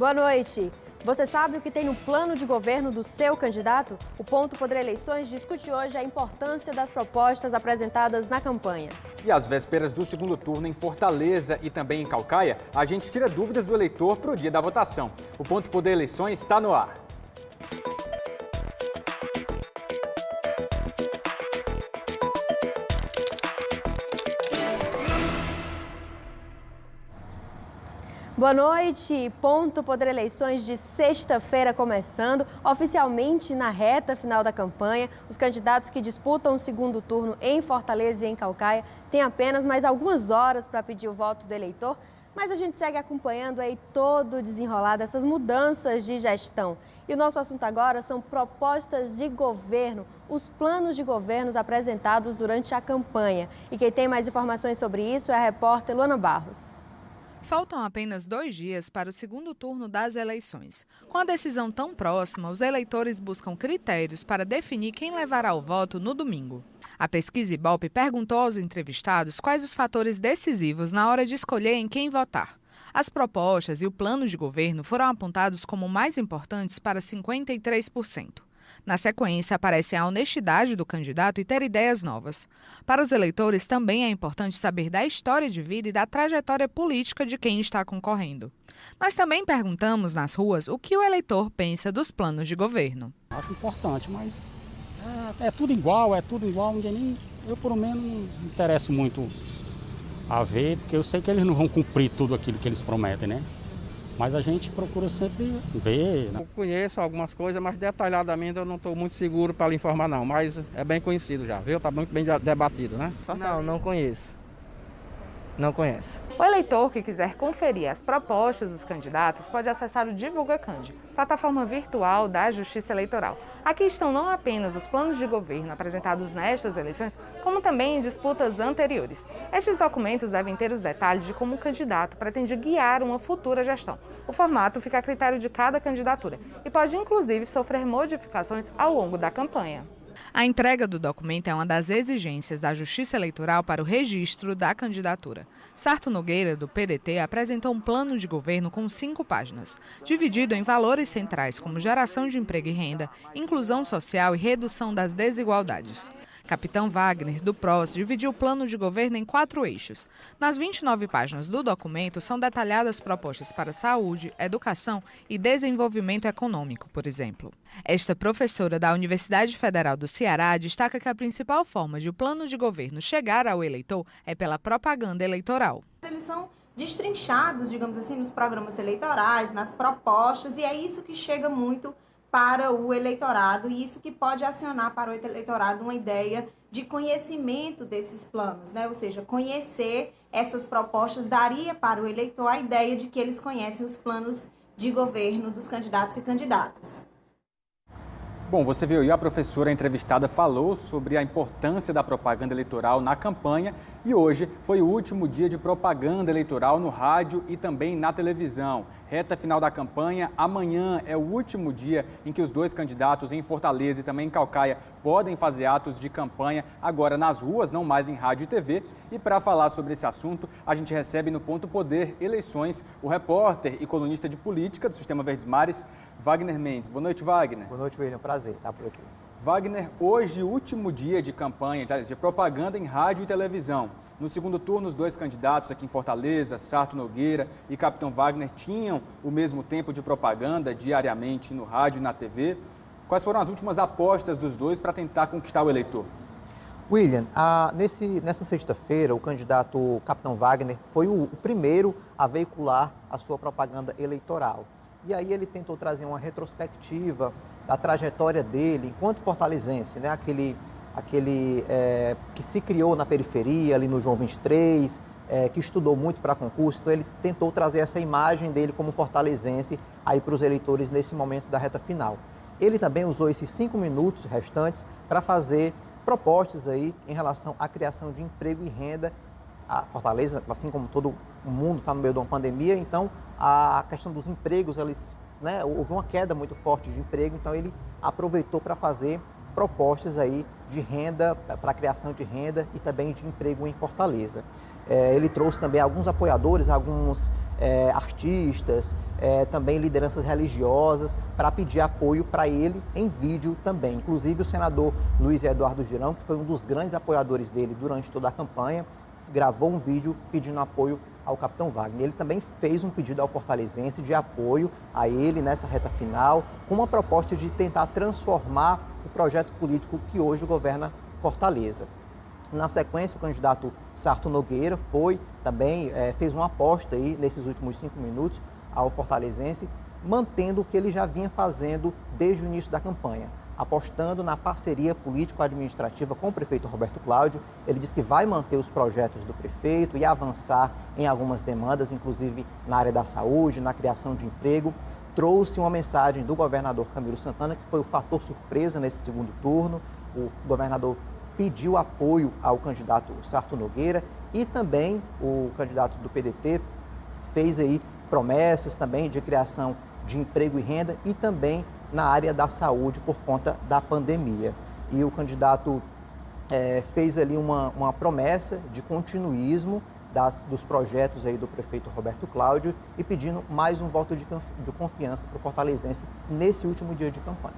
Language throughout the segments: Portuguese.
Boa noite. Você sabe o que tem no plano de governo do seu candidato? O Ponto Poder Eleições discute hoje a importância das propostas apresentadas na campanha. E às vésperas do segundo turno em Fortaleza e também em Caucaia, a gente tira dúvidas do eleitor para o dia da votação. O Ponto Poder Eleições está no ar. Boa noite, Ponto Poder Eleições de sexta-feira começando, oficialmente na reta final da campanha. Os candidatos que disputam o segundo turno em Fortaleza e em Caucaia têm apenas mais algumas horas para pedir o voto do eleitor, mas a gente segue acompanhando aí todo o desenrolar dessas mudanças de gestão. E o nosso assunto agora são propostas de governo, os planos de governos apresentados durante a campanha. E quem tem mais informações sobre isso é a repórter Luana Barros. Faltam apenas 2 dias para o segundo turno das eleições. Com a decisão tão próxima, os eleitores buscam critérios para definir quem levará o voto no domingo. A pesquisa Ibope perguntou aos entrevistados quais os fatores decisivos na hora de escolher em quem votar. As propostas e o plano de governo foram apontados como mais importantes para 53%. Na sequência, aparece a honestidade do candidato e ter ideias novas. Para os eleitores, também é importante saber da história de vida e da trajetória política de quem está concorrendo. Nós também perguntamos nas ruas o que o eleitor pensa dos planos de governo. Acho importante, mas é tudo igual, ninguém nem... Eu, por menos, não me interesso muito a ver, porque eu sei que eles não vão cumprir tudo aquilo que eles prometem, né? Mas a gente procura sempre ver. Eu conheço algumas coisas, mas detalhadamente eu não estou muito seguro para lhe informar não, mas é bem conhecido já, viu? Está muito bem debatido, né? Não conheço. Não conheço. O eleitor que quiser conferir as propostas dos candidatos pode acessar o Divulga Candi, plataforma virtual da Justiça Eleitoral. Aqui estão não apenas os planos de governo apresentados nestas eleições, como também em disputas anteriores. Estes documentos devem ter os detalhes de como o candidato pretende guiar uma futura gestão. O formato fica a critério de cada candidatura e pode inclusive sofrer modificações ao longo da campanha. A entrega do documento é uma das exigências da Justiça Eleitoral para o registro da candidatura. Sarto Nogueira, do PDT, apresentou um plano de governo com 5 páginas, dividido em valores centrais como geração de emprego e renda, inclusão social e redução das desigualdades. Capitão Wagner, do PROS, dividiu o plano de governo em 4 eixos. Nas 29 páginas do documento são detalhadas propostas para saúde, educação e desenvolvimento econômico, por exemplo. Esta professora da Universidade Federal do Ceará destaca que a principal forma de o plano de governo chegar ao eleitor é pela propaganda eleitoral. Eles são destrinchados, digamos assim, nos programas eleitorais, nas propostas, e é isso que chega muito para o eleitorado e isso que pode acionar para o eleitorado uma ideia de conhecimento desses planos, né? Ou seja, conhecer essas propostas daria para o eleitor a ideia de que eles conhecem os planos de governo dos candidatos e candidatas. Bom, você viu aí, a professora entrevistada falou sobre a importância da propaganda eleitoral na campanha e hoje foi o último dia de propaganda eleitoral no rádio e também na televisão. Reta final da campanha, amanhã é o último dia em que os 2 candidatos em Fortaleza e também em Caucaia podem fazer atos de campanha agora nas ruas, não mais em rádio e TV. E para falar sobre esse assunto, a gente recebe no Ponto Poder Eleições o repórter e colunista de política do Sistema Verdes Mares, Wagner Mendes. Boa noite, Wagner. Boa noite, William. Prazer estar por aqui. Wagner, hoje, último dia de campanha, de propaganda em rádio e televisão. No segundo turno, os 2 candidatos aqui em Fortaleza, Sarto Nogueira e Capitão Wagner, tinham o mesmo tempo de propaganda diariamente no rádio e na TV. Quais foram as últimas apostas dos 2 para tentar conquistar o eleitor? William, nessa sexta-feira, o candidato Capitão Wagner foi o primeiro a veicular a sua propaganda eleitoral. E aí ele tentou trazer uma retrospectiva da trajetória dele enquanto fortalezense, né? Aquele que se criou na periferia, ali no João 23, que estudou muito para concurso. Então ele tentou trazer essa imagem dele como fortalezense aí para os eleitores nesse momento da reta final. Ele também usou esses 5 minutos restantes para fazer propostas aí em relação à criação de emprego e renda. A Fortaleza, assim como todo o mundo está no meio de uma pandemia, então a questão dos empregos, houve uma queda muito forte de emprego, então ele aproveitou para fazer propostas aí de renda, para a criação de renda e também de emprego em Fortaleza. Ele trouxe também alguns apoiadores, alguns artistas, também lideranças religiosas, para pedir apoio para ele em vídeo também. Inclusive o senador Luiz Eduardo Girão, que foi um dos grandes apoiadores dele durante toda a campanha, gravou um vídeo pedindo apoio ao capitão Wagner. Ele também fez um pedido ao fortalezense de apoio a ele nessa reta final, com uma proposta de tentar transformar o projeto político que hoje governa Fortaleza. Na sequência, o candidato Sarto Nogueira fez uma aposta aí nesses últimos 5 minutos ao fortalezense, mantendo o que ele já vinha fazendo desde o início da campanha, apostando na parceria político-administrativa com o prefeito Roberto Cláudio. Ele diz que vai manter os projetos do prefeito e avançar em algumas demandas, inclusive na área da saúde, na criação de emprego. Trouxe uma mensagem do governador Camilo Santana, que foi o fator surpresa nesse segundo turno. O governador pediu apoio ao candidato Sarto Nogueira e também o candidato do PDT fez aí promessas também de criação de emprego e renda e também na área da saúde por conta da pandemia. E o candidato fez ali uma promessa de continuismo dos projetos aí do prefeito Roberto Cláudio e pedindo mais um voto de confiança para o fortalezense nesse último dia de campanha.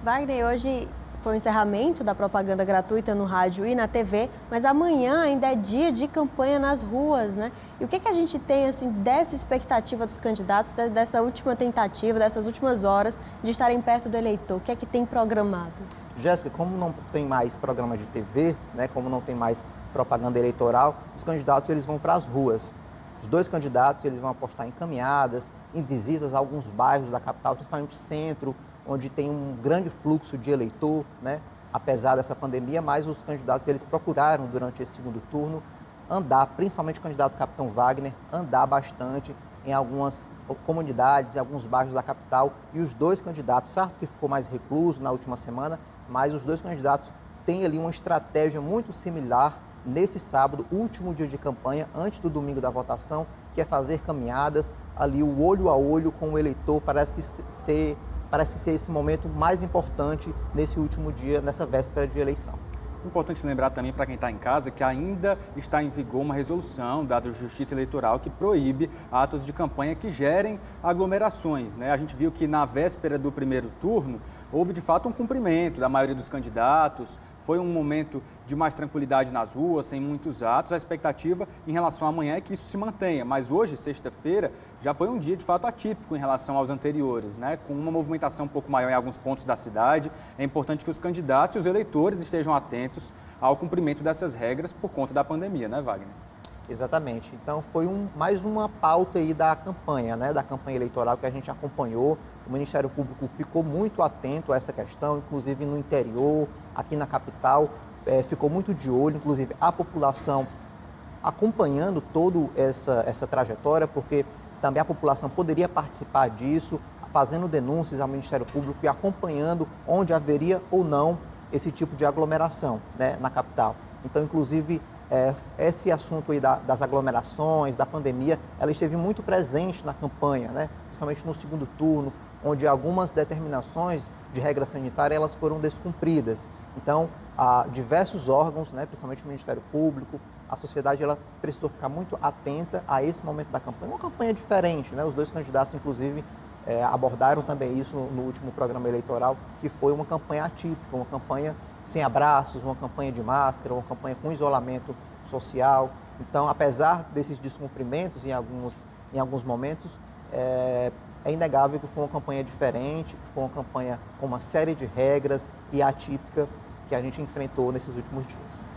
Wagner, hoje foi o encerramento da propaganda gratuita no rádio e na TV, mas amanhã ainda é dia de campanha nas ruas, né? E o que a gente tem, assim, dessa expectativa dos candidatos, dessa última tentativa, dessas últimas horas de estarem perto do eleitor? O que é que tem programado? Jéssica, como não tem mais programa de TV, né, como não tem mais propaganda eleitoral, os candidatos eles vão para as ruas. Os dois candidatos eles vão apostar em caminhadas, em visitas a alguns bairros da capital, principalmente centro, onde tem um grande fluxo de eleitor, né? Apesar dessa pandemia, mas os candidatos eles procuraram durante esse segundo turno andar, principalmente o candidato Capitão Wagner, andar bastante em algumas comunidades, em alguns bairros da capital, e os dois candidatos, Sarto que ficou mais recluso na última semana, mas os dois candidatos têm ali uma estratégia muito similar nesse sábado, último dia de campanha, antes do domingo da votação, que é fazer caminhadas ali, o olho a olho com o eleitor. Parece ser esse momento mais importante nesse último dia, nessa véspera de eleição. Importante lembrar também para quem está em casa que ainda está em vigor uma resolução da Justiça Eleitoral que proíbe atos de campanha que gerem aglomerações, né? A gente viu que na véspera do primeiro turno houve de fato um cumprimento da maioria dos candidatos. Foi um momento de mais tranquilidade nas ruas, sem muitos atos. A expectativa em relação a amanhã é que isso se mantenha. Mas hoje, sexta-feira, já foi um dia de fato atípico em relação aos anteriores, né? Com uma movimentação um pouco maior em alguns pontos da cidade. É importante que os candidatos e os eleitores estejam atentos ao cumprimento dessas regras por conta da pandemia, né, Wagner? Exatamente. Então foi mais uma pauta aí da campanha, né? Da campanha eleitoral que a gente acompanhou. O Ministério Público ficou muito atento a essa questão, inclusive no interior, aqui na capital, ficou muito de olho, inclusive a população acompanhando toda essa trajetória, porque também a população poderia participar disso, fazendo denúncias ao Ministério Público e acompanhando onde haveria ou não esse tipo de aglomeração, né, na capital. Então, inclusive, esse assunto aí das aglomerações, da pandemia, ela esteve muito presente na campanha, né, principalmente no segundo turno, onde algumas determinações de regra sanitária elas foram descumpridas. Então, diversos órgãos, né, principalmente o Ministério Público, a sociedade ela precisou ficar muito atenta a esse momento da campanha. Uma campanha diferente, né? Os dois candidatos, inclusive, abordaram também isso no último programa eleitoral, que foi uma campanha atípica, uma campanha sem abraços, uma campanha de máscara, uma campanha com isolamento social. Então, apesar desses descumprimentos em alguns momentos, é inegável que foi uma campanha diferente, que foi uma campanha com uma série de regras e atípica que a gente enfrentou nesses últimos dias.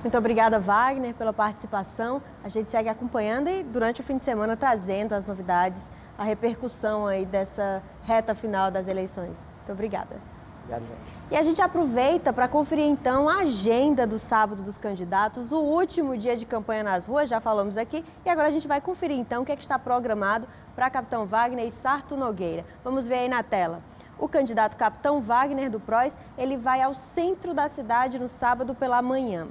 Muito obrigada, Wagner, pela participação. A gente segue acompanhando e durante o fim de semana trazendo as novidades, a repercussão aí dessa reta final das eleições. Muito obrigada. Obrigado, gente. E a gente aproveita para conferir então a agenda do sábado dos candidatos, o último dia de campanha nas ruas, já falamos aqui, e agora a gente vai conferir então o que está programado para Capitão Wagner e Sarto Nogueira. Vamos ver aí na tela. O candidato Capitão Wagner do PROS, ele vai ao centro da cidade no sábado pela manhã.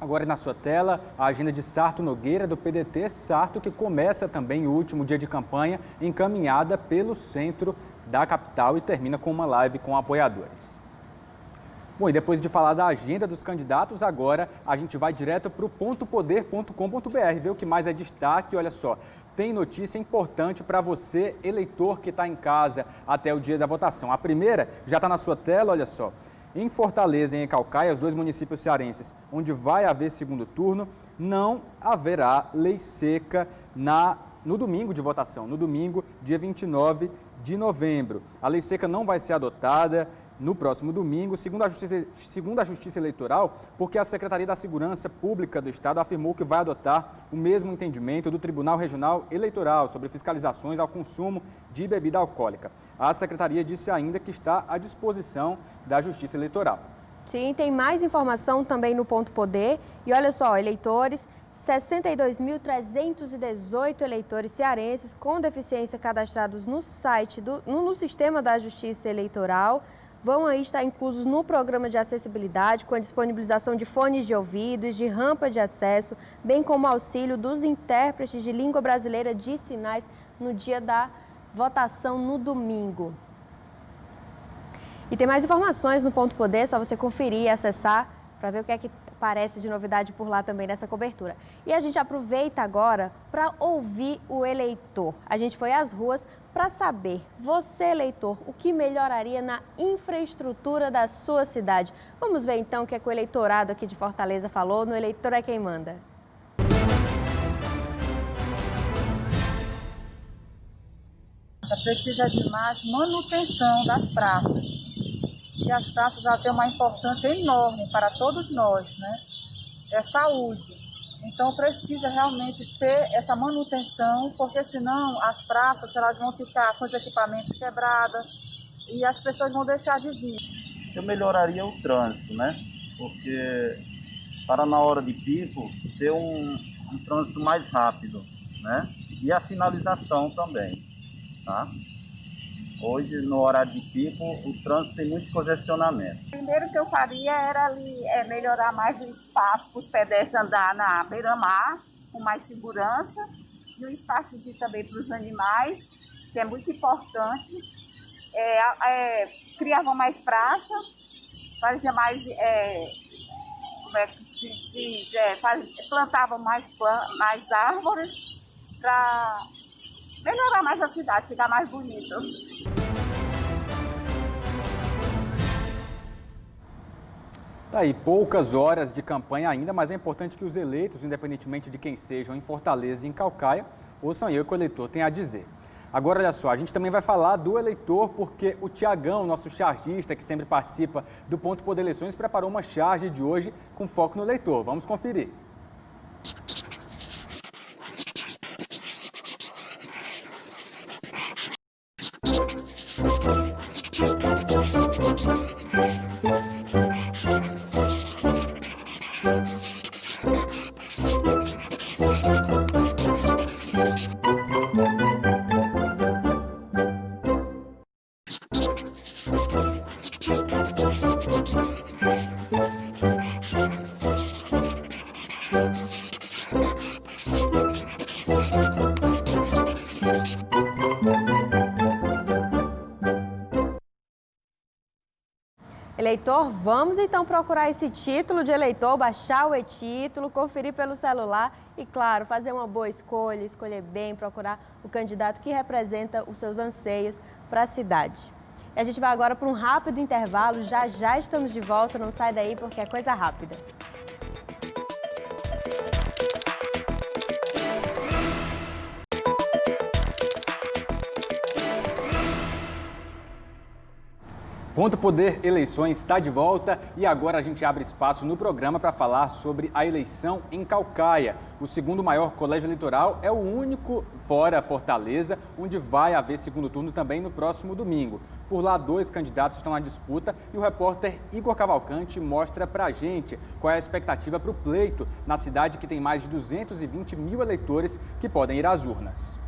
Agora na sua tela, a agenda de Sarto Nogueira, do PDT, Sarto, que começa também o último dia de campanha encaminhada pelo centro da capital e termina com uma live com apoiadores. Bom, e depois de falar da agenda dos candidatos, agora a gente vai direto para o pontopoder.com.br, ver o que mais é destaque. Olha só, tem notícia importante para você, eleitor que está em casa até o dia da votação. A primeira já está na sua tela, olha só. Em Fortaleza e em Caucaia, os 2 municípios cearenses, onde vai haver segundo turno, não haverá lei seca no domingo de votação, no domingo, dia 29 de novembro. A lei seca não vai ser adotada no próximo domingo, segundo a Justiça Eleitoral, porque a Secretaria da Segurança Pública do Estado afirmou que vai adotar o mesmo entendimento do Tribunal Regional Eleitoral sobre fiscalizações ao consumo de bebida alcoólica. A Secretaria disse ainda que está à disposição da Justiça Eleitoral. Sim, tem mais informação também no Ponto Poder. E olha só, eleitores, 62.318 eleitores cearenses com deficiência cadastrados no site, no sistema da Justiça Eleitoral, vão aí estar inclusos no programa de acessibilidade, com a disponibilização de fones de ouvidos, de rampa de acesso, bem como auxílio dos intérpretes de língua brasileira de sinais no dia da votação no domingo. E tem mais informações no Ponto Poder, só você conferir e acessar para ver o que é que aparece de novidade por lá também nessa cobertura. E a gente aproveita agora para ouvir o eleitor. A gente foi às ruas para saber, você eleitor, o que melhoraria na infraestrutura da sua cidade. Vamos ver então o que é que o eleitorado aqui de Fortaleza falou no Eleitor é Quem Manda. Precisa de mais manutenção das praças. E as praças já têm uma importância enorme para todos nós, né? É saúde. Então precisa realmente ter essa manutenção, porque senão as praças elas vão ficar com os equipamentos quebrados e as pessoas vão deixar de vir. Eu melhoraria o trânsito, né? Porque para na hora de pico ter um trânsito mais rápido, né? E a sinalização também, tá? Hoje, no horário de pico, o trânsito tem muito congestionamento. Primeiro que eu faria era melhorar mais o espaço para os pedestres andar na beira-mar, com mais segurança, e o espaço também para os animais, que é muito importante. Criavam mais praça, fazia mais, como é que se diz, plantavam mais árvores para melhorar mais a cidade, ficar mais bonito. Tá aí, poucas horas de campanha ainda, mas é importante que os eleitos, independentemente de quem sejam, em Fortaleza e em Caucaia, ouçam aí o que o eleitor tem a dizer. Agora, olha só, a gente também vai falar do eleitor, porque o Tiagão, nosso chargista, que sempre participa do Ponto Poder Eleições, preparou uma charge de hoje com foco no eleitor. Vamos conferir. Eleitor, vamos então procurar esse título de eleitor, baixar o e-título, conferir pelo celular e, claro, fazer uma boa escolha, escolher bem, procurar o candidato que representa os seus anseios para a cidade. E a gente vai agora para um rápido intervalo, já já estamos de volta, não sai daí porque é coisa rápida. Ponto Poder Eleições está de volta e agora a gente abre espaço no programa para falar sobre a eleição em Caucaia. O segundo maior colégio eleitoral é o único fora Fortaleza, onde vai haver segundo turno também no próximo domingo. Por lá, 2 candidatos estão à disputa e o repórter Igor Cavalcante mostra para a gente qual é a expectativa para o pleito na cidade que tem mais de 220 mil eleitores que podem ir às urnas.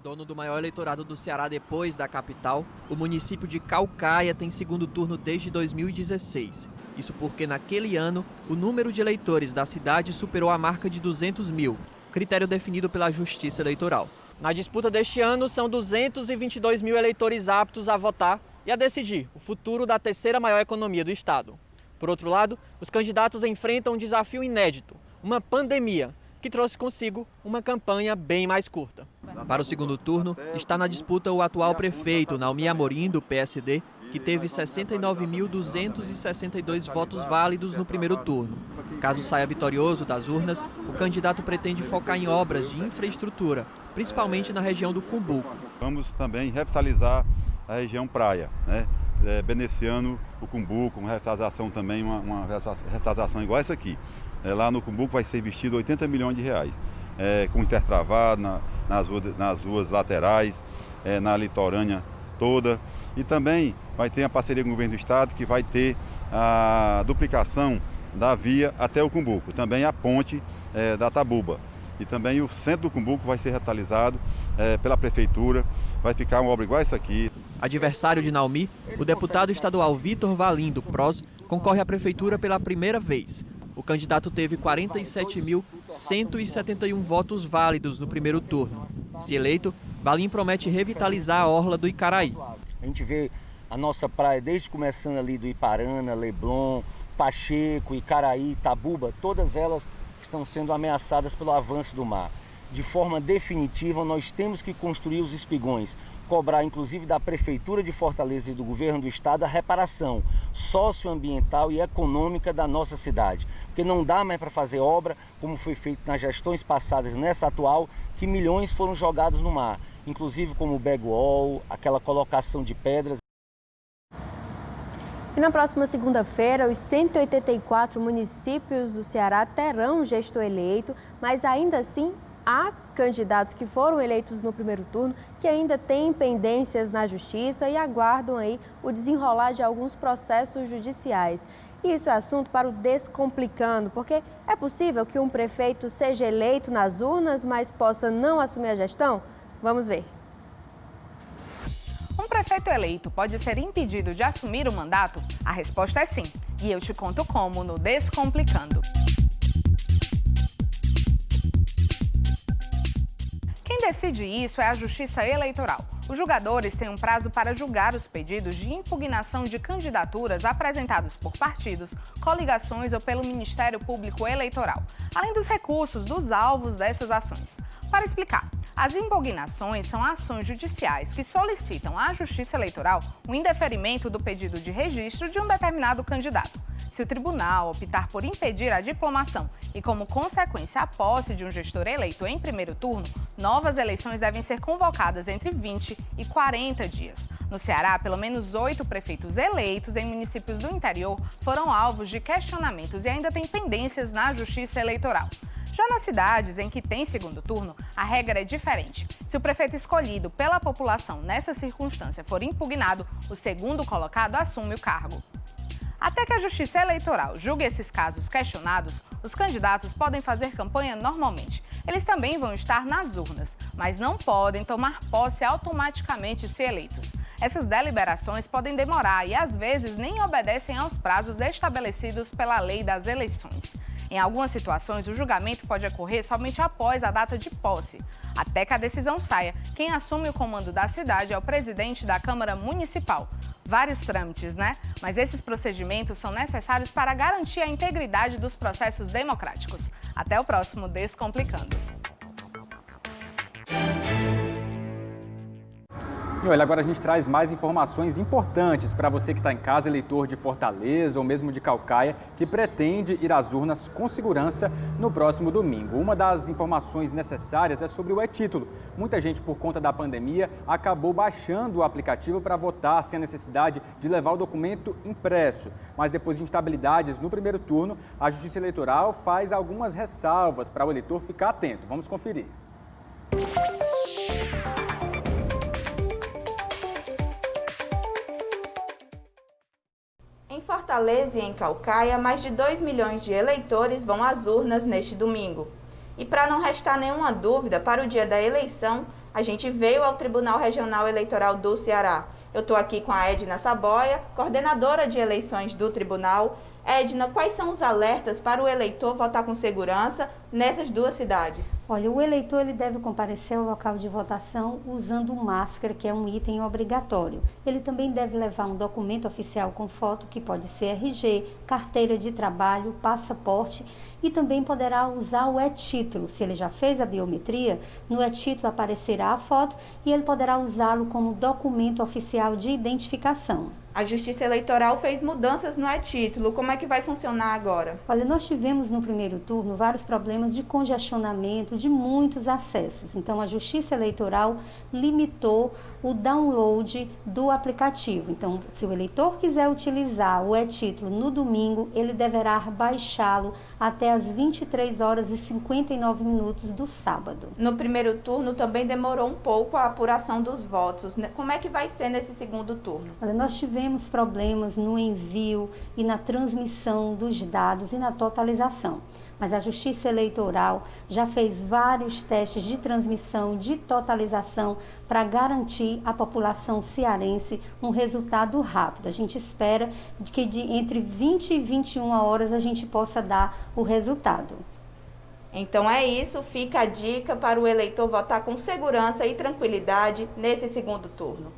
Dono do maior eleitorado do Ceará depois da capital, o município de Caucaia tem segundo turno desde 2016. Isso porque naquele ano, o número de eleitores da cidade superou a marca de 200 mil, critério definido pela Justiça Eleitoral. Na disputa deste ano, são 222 mil eleitores aptos a votar e a decidir o futuro da terceira maior economia do estado. Por outro lado, os candidatos enfrentam um desafio inédito, uma pandemia, que trouxe consigo uma campanha bem mais curta. Para o segundo turno, está na disputa o atual prefeito, Naumi Amorim, do PSD, que teve 69.262 votos válidos no primeiro turno. Caso saia vitorioso das urnas, o candidato pretende focar em obras de infraestrutura, principalmente na região do Cumbuco. Vamos também revitalizar a região praia, né? Beneficiando o Cumbuco, uma revitalização também, uma revitalização igual essa aqui. Lá no Cumbuco vai ser investido 80 milhões de reais, com intertravado nas ruas laterais, na litorânea toda. E também vai ter a parceria com o governo do estado, que vai ter a duplicação da via até o Cumbuco, também a ponte da Tabuba. E também o centro do Cumbuco vai ser revitalizado pela prefeitura, vai ficar uma obra igual essa aqui. Adversário de Naumi, o deputado estadual Vitor Valim, do PROS, concorre à prefeitura pela primeira vez. O candidato teve 47.171 votos válidos no primeiro turno. Se eleito, Valim promete revitalizar a orla do Icaraí. A gente vê a nossa praia desde começando ali do Iparana, Leblon, Pacheco, Icaraí, Tabuba, todas elas estão sendo ameaçadas pelo avanço do mar. De forma definitiva, nós temos que construir os espigões, cobrar inclusive da Prefeitura de Fortaleza e do Governo do Estado a reparação socioambiental e econômica da nossa cidade. Porque não dá mais para fazer obra, como foi feito nas gestões passadas, nessa atual, que milhões foram jogados no mar, inclusive como o bag-wall, aquela colocação de pedras. E na próxima segunda-feira, os 184 municípios do Ceará terão gestor eleito, mas ainda assim há candidatos que foram eleitos no primeiro turno que ainda têm pendências na justiça e aguardam aí o desenrolar de alguns processos judiciais. E isso é assunto para o Descomplicando, porque é possível que um prefeito seja eleito nas urnas, mas possa não assumir a gestão? Vamos ver. Um prefeito eleito pode ser impedido de assumir o mandato? A resposta é sim. E eu te conto como no Descomplicando. Quem decide isso é a Justiça Eleitoral. Os julgadores têm um prazo para julgar os pedidos de impugnação de candidaturas apresentados por partidos, coligações ou pelo Ministério Público Eleitoral, além dos recursos dos alvos dessas ações. Para explicar, as impugnações são ações judiciais que solicitam à Justiça Eleitoral o indeferimento do pedido de registro de um determinado candidato. Se o tribunal optar por impedir a diplomação e, como consequência, a posse de um gestor eleito em primeiro turno, novas eleições devem ser convocadas entre 20 e 40 dias. No Ceará, pelo menos 8 prefeitos eleitos em municípios do interior foram alvos de questionamentos e ainda têm pendências na Justiça Eleitoral. Já nas cidades em que tem segundo turno, a regra é diferente. Se o prefeito escolhido pela população nessa circunstância for impugnado, o segundo colocado assume o cargo. Até que a Justiça Eleitoral julgue esses casos questionados, os candidatos podem fazer campanha normalmente. Eles também vão estar nas urnas, mas não podem tomar posse automaticamente se eleitos. Essas deliberações podem demorar e, às vezes, nem obedecem aos prazos estabelecidos pela lei das eleições. Em algumas situações, o julgamento pode ocorrer somente após a data de posse. Até que a decisão saia, quem assume o comando da cidade é o presidente da Câmara Municipal. Vários trâmites, né? Mas esses procedimentos são necessários para garantir a integridade dos processos democráticos. Até o próximo Descomplicando. E olha, agora a gente traz mais informações importantes para você que está em casa, eleitor de Fortaleza ou mesmo de Caucaia, que pretende ir às urnas com segurança no próximo domingo. Uma das informações necessárias é sobre o e-título. Muita gente, por conta da pandemia, acabou baixando o aplicativo para votar sem a necessidade de levar o documento impresso. Mas depois de instabilidades no primeiro turno, a Justiça Eleitoral faz algumas ressalvas para o eleitor ficar atento. Vamos conferir. Em Fortaleza e em Caucaia, mais de 2 milhões de eleitores vão às urnas neste domingo. E para não restar nenhuma dúvida, para o dia da eleição, a gente veio ao Tribunal Regional Eleitoral do Ceará. Eu estou aqui com a Edna Saboia, coordenadora de eleições do Tribunal. Edna, quais são os alertas para o eleitor votar com segurança nessas duas cidades? Olha, o eleitor ele deve comparecer ao local de votação usando máscara, que é um item obrigatório. Ele também deve levar um documento oficial com foto, que pode ser RG, carteira de trabalho, passaporte, e também poderá usar o e-título. Se ele já fez a biometria, no e-título aparecerá a foto e ele poderá usá-lo como documento oficial de identificação. A Justiça Eleitoral fez mudanças no e-título. Como é que vai funcionar agora? Olha, nós tivemos no primeiro turno vários problemas de congestionamento, de muitos acessos. Então, a Justiça Eleitoral limitou o download do aplicativo. Então, se o eleitor quiser utilizar o e-título no domingo, ele deverá baixá-lo até as 23 horas e 59 minutos do sábado. No primeiro turno também demorou um pouco a apuração dos votos. Como é que vai ser nesse segundo turno? Olha, nós tivemos problemas no envio e na transmissão dos dados e na totalização. Mas a Justiça Eleitoral já fez vários testes de transmissão, de totalização, para garantir à população cearense um resultado rápido. A gente espera que entre 20 e 21 horas a gente possa dar o resultado. Então é isso, fica a dica para o eleitor votar com segurança e tranquilidade nesse segundo turno.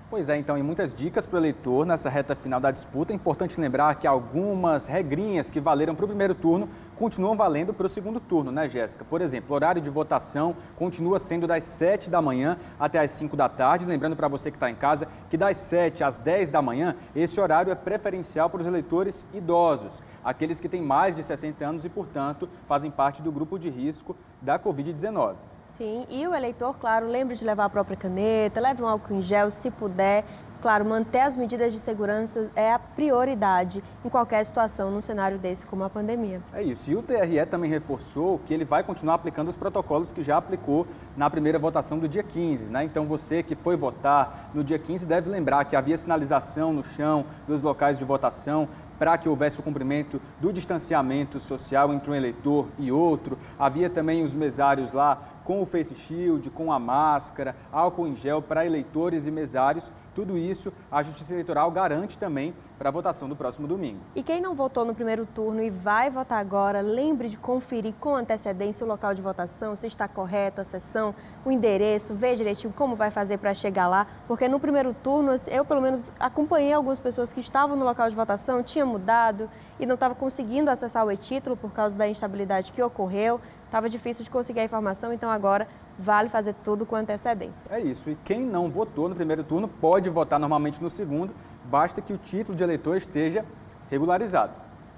Pois é, então, e muitas dicas para o eleitor nessa reta final da disputa. É importante lembrar que algumas regrinhas que valeram para o primeiro turno continuam valendo para o segundo turno, né, Jéssica? Por exemplo, o horário de votação continua sendo das 7 da manhã até as 5 da tarde. Lembrando para você que está em casa que das 7 às 10 da manhã, esse horário é preferencial para os eleitores idosos, aqueles que têm mais de 60 anos e, portanto, fazem parte do grupo de risco da Covid-19. Sim, e o eleitor, claro, lembre de levar a própria caneta, leve um álcool em gel se puder. Claro, manter as medidas de segurança é a prioridade em qualquer situação num cenário desse como a pandemia. É isso, e o TRE também reforçou que ele vai continuar aplicando os protocolos que já aplicou na primeira votação do dia 15, né? Então você que foi votar no dia 15 deve lembrar que havia sinalização no chão dos locais de votação para que houvesse o cumprimento do distanciamento social entre um eleitor e outro. Havia também os mesários lá com o face shield, com a máscara, álcool em gel para eleitores e mesários. Tudo isso a Justiça Eleitoral garante também para a votação do próximo domingo. E quem não votou no primeiro turno e vai votar agora, lembre de conferir com antecedência o local de votação, se está correto a sessão, o endereço, ver direitinho como vai fazer para chegar lá, porque no primeiro turno eu pelo menos acompanhei algumas pessoas que estavam no local de votação, tinha mudado e não estava conseguindo acessar o e-título por causa da instabilidade que ocorreu, estava difícil de conseguir a informação, então agora vale fazer tudo com antecedência. É isso, e quem não votou no primeiro turno pode votar normalmente no segundo, basta que o título de eleitor esteja regularizado.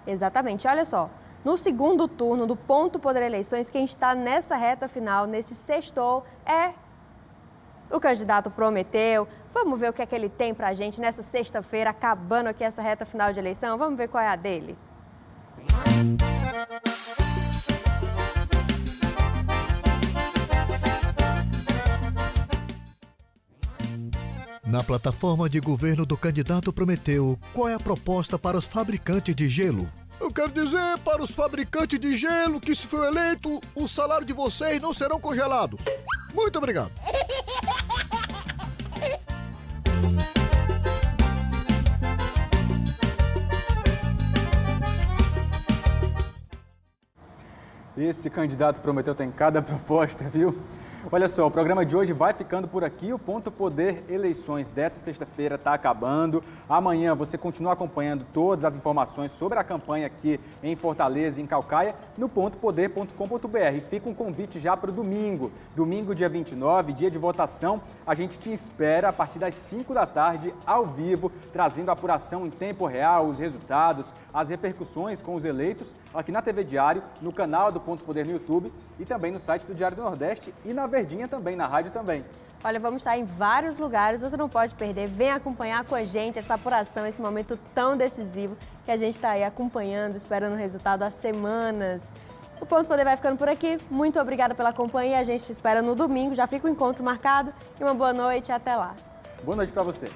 Exatamente, olha só, no segundo turno do Ponto Poder Eleições, quem está nessa reta final, nesse sextou, é o candidato Prometeu. Vamos ver o que é que ele tem pra gente nessa sexta-feira, acabando aqui essa reta final de eleição, vamos ver qual é a dele. Na plataforma de governo do candidato Prometeu, qual é a proposta para os fabricantes de gelo? Eu quero dizer para os fabricantes de gelo que, se for eleito, o salário de vocês não serão congelados. Muito obrigado. Esse candidato Prometeu tem cada proposta, viu? Olha só, o programa de hoje vai ficando por aqui. O Ponto Poder Eleições dessa sexta-feira está acabando. Amanhã você continua acompanhando todas as informações sobre a campanha aqui em Fortaleza e em Caucaia no pontopoder.com.br. Fica um convite já para o domingo. Domingo, dia 29, dia de votação. A gente te espera a partir das 5 da tarde, ao vivo, trazendo a apuração em tempo real, os resultados, as repercussões com os eleitos, aqui na TV Diário, no canal do Ponto Poder no YouTube e também no site do Diário do Nordeste e na Verdinha também, na rádio também. Olha, vamos estar em vários lugares, você não pode perder. Vem acompanhar com a gente essa apuração, esse momento tão decisivo que a gente está aí acompanhando, esperando o resultado há semanas. O Ponto Poder vai ficando por aqui. Muito obrigada pela companhia. A gente te espera no domingo. Já fica o encontro marcado. E uma boa noite e até lá. Boa noite para você.